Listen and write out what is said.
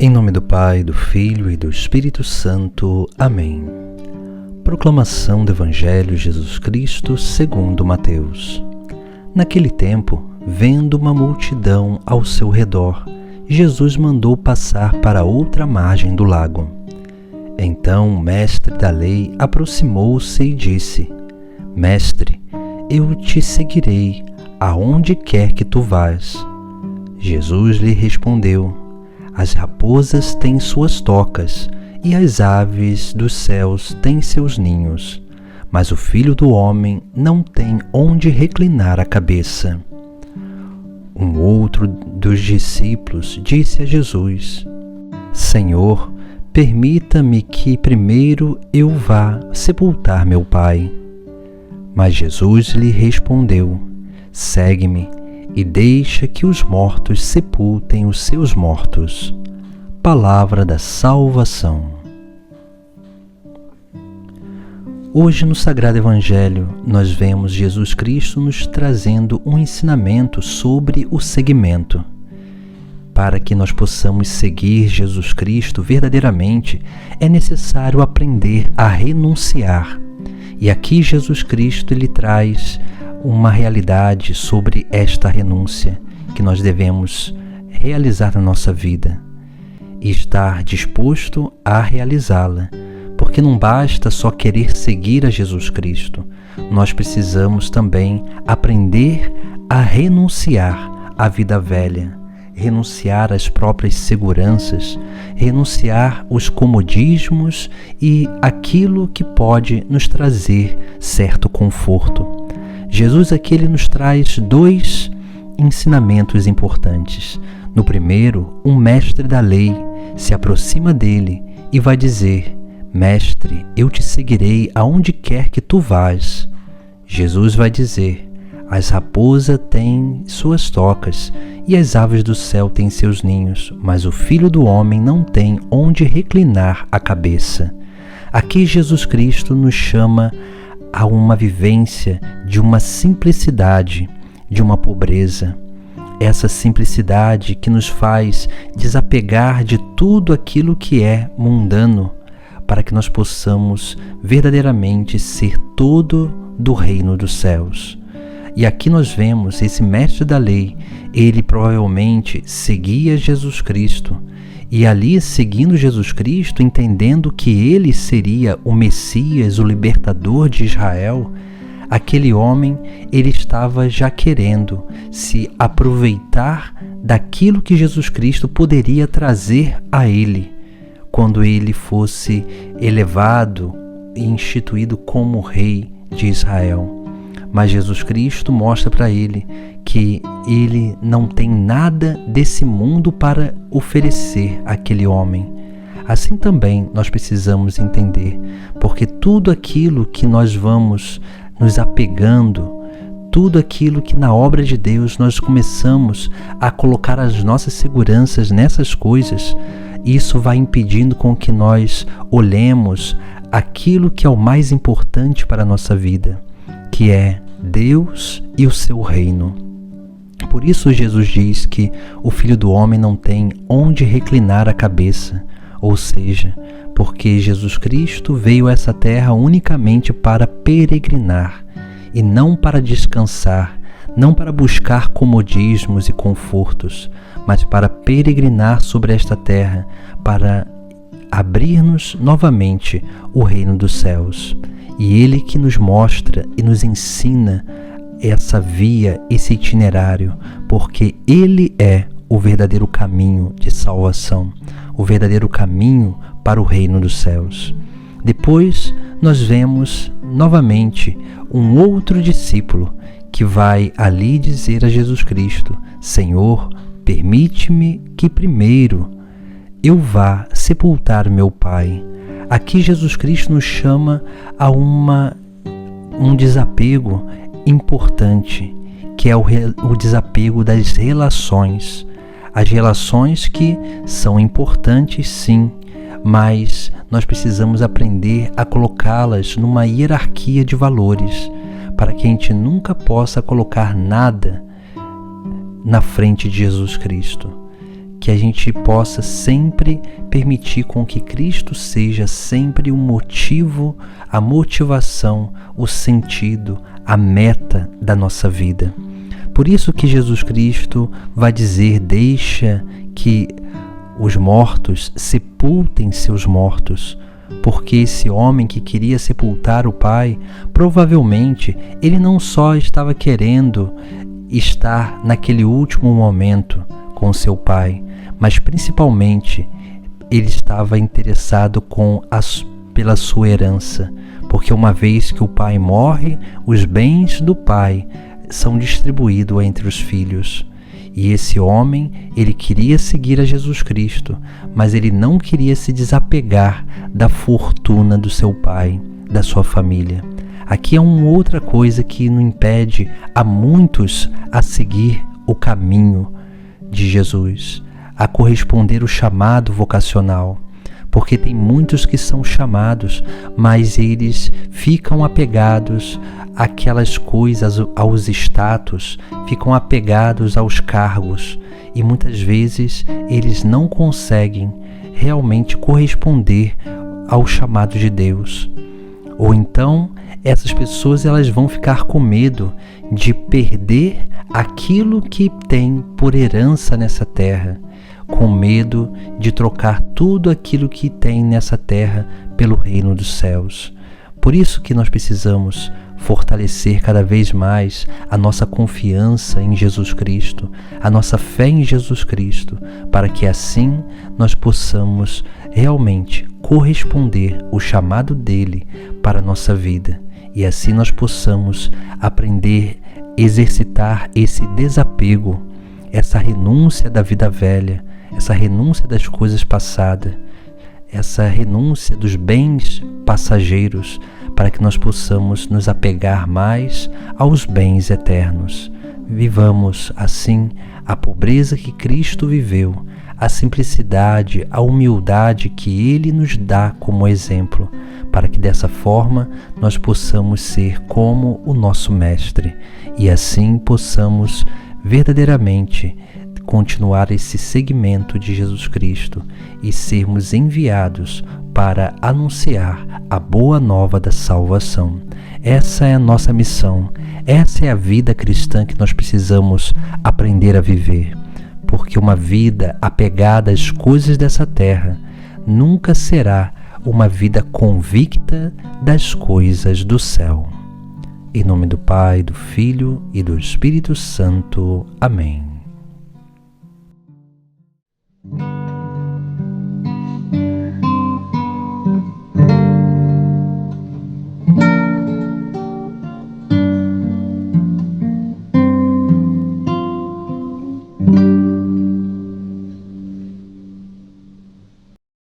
Em nome do Pai, do Filho e do Espírito Santo. Amém. Proclamação do Evangelho de Jesus Cristo segundo Mateus. Naquele tempo, vendo uma multidão ao seu redor, Jesus mandou passar para outra margem do lago. Então o mestre da lei aproximou-se e disse: Mestre, eu te seguirei aonde quer que tu vás. Jesus lhe respondeu: As raposas têm suas tocas e as aves dos céus têm seus ninhos, mas o Filho do Homem não tem onde reclinar a cabeça. Um outro dos discípulos disse a Jesus: Senhor, permita-me que primeiro eu vá sepultar meu pai. Mas Jesus lhe respondeu: Segue-me e deixa que os mortos sepultem os seus mortos. Palavra da salvação. Hoje no Sagrado Evangelho nós vemos Jesus Cristo nos trazendo um ensinamento sobre o seguimento. Para que nós possamos seguir Jesus Cristo verdadeiramente, é necessário aprender a renunciar. E aqui Jesus Cristo ele traz uma realidade sobre esta renúncia que nós devemos realizar na nossa vida e estar disposto a realizá-la, porque não basta só querer seguir a Jesus Cristo, nós precisamos também aprender a renunciar à vida velha, renunciar às próprias seguranças, renunciar os comodismos e aquilo que pode nos trazer certo conforto. Jesus aqui ele nos traz dois ensinamentos importantes. No primeiro, um mestre da lei se aproxima dele e vai dizer: Mestre, eu te seguirei aonde quer que tu vás. Jesus vai dizer: As raposas têm suas tocas e as aves do céu têm seus ninhos, mas o Filho do Homem não tem onde reclinar a cabeça. Aqui Jesus Cristo nos chama a uma vivência de uma simplicidade, de uma pobreza. Essa simplicidade que nos faz desapegar de tudo aquilo que é mundano, para que nós possamos verdadeiramente ser todo do reino dos céus. E aqui nós vemos esse mestre da lei, ele provavelmente seguia Jesus Cristo, e ali seguindo Jesus Cristo, entendendo que ele seria o Messias, o libertador de Israel, aquele homem, ele estava já querendo se aproveitar daquilo que Jesus Cristo poderia trazer a ele, quando ele fosse elevado e instituído como rei de Israel. Mas Jesus Cristo mostra para ele que ele não tem nada desse mundo para oferecer àquele homem. Assim também nós precisamos entender, porque tudo aquilo que nós vamos nos apegando, tudo aquilo que na obra de Deus nós começamos a colocar as nossas seguranças nessas coisas, isso vai impedindo com que nós olhemos aquilo que é o mais importante para a nossa vida, que é Deus e o seu reino. Por isso Jesus diz que o Filho do Homem não tem onde reclinar a cabeça, ou seja, porque Jesus Cristo veio a essa terra unicamente para peregrinar e não para descansar, não para buscar comodismos e confortos, mas para peregrinar sobre esta terra, para abrir-nos novamente o reino dos céus. E Ele que nos mostra e nos ensina essa via, esse itinerário, porque Ele é o verdadeiro caminho de salvação, o verdadeiro caminho para o reino dos céus. Depois nós vemos novamente um outro discípulo que vai ali dizer a Jesus Cristo: Senhor, permite-me que primeiro eu vá sepultar meu pai. Aqui Jesus Cristo nos chama a um desapego importante, que é o desapego das relações. As relações que são importantes sim, mas nós precisamos aprender a colocá-las numa hierarquia de valores, para que a gente nunca possa colocar nada na frente de Jesus Cristo. Que que a gente possa sempre permitir com que Cristo seja sempre o motivo, a motivação, o sentido, a meta da nossa vida. Por isso que Jesus Cristo vai dizer: deixa que os mortos sepultem seus mortos, porque esse homem que queria sepultar o pai, provavelmente ele não só estava querendo estar naquele último momento com seu pai, mas principalmente ele estava interessado pela sua herança, porque uma vez que o pai morre, os bens do pai são distribuídos entre os filhos. E esse homem, ele queria seguir a Jesus Cristo, mas ele não queria se desapegar da fortuna do seu pai, da sua família. Aqui é uma outra coisa que não impede a muitos a seguir o caminho de Jesus, a corresponder o chamado vocacional. Porque tem muitos que são chamados, mas eles ficam apegados àquelas coisas, aos status, ficam apegados aos cargos e muitas vezes eles não conseguem realmente corresponder ao chamado de Deus. Ou então essas pessoas elas vão ficar com medo de perder aquilo que tem por herança nessa terra, com medo de trocar tudo aquilo que tem nessa terra pelo reino dos céus. Por isso que nós precisamos fortalecer cada vez mais a nossa confiança em Jesus Cristo, a nossa fé em Jesus Cristo, para que assim nós possamos realmente corresponder o chamado dele para a nossa vida e assim nós possamos aprender, exercitar esse desapego, essa renúncia da vida velha, essa renúncia das coisas passadas, essa renúncia dos bens passageiros, para que nós possamos nos apegar mais aos bens eternos. Vivamos, assim, a pobreza que Cristo viveu, a simplicidade, a humildade que Ele nos dá como exemplo, para que dessa forma nós possamos ser como o nosso Mestre e assim possamos verdadeiramente continuar esse segmento de Jesus Cristo e sermos enviados para anunciar a boa nova da salvação. Essa é a nossa missão, essa é a vida cristã que nós precisamos aprender a viver, porque uma vida apegada às coisas dessa terra nunca será uma vida convicta das coisas do céu. Em nome do Pai, do Filho e do Espírito Santo. Amém.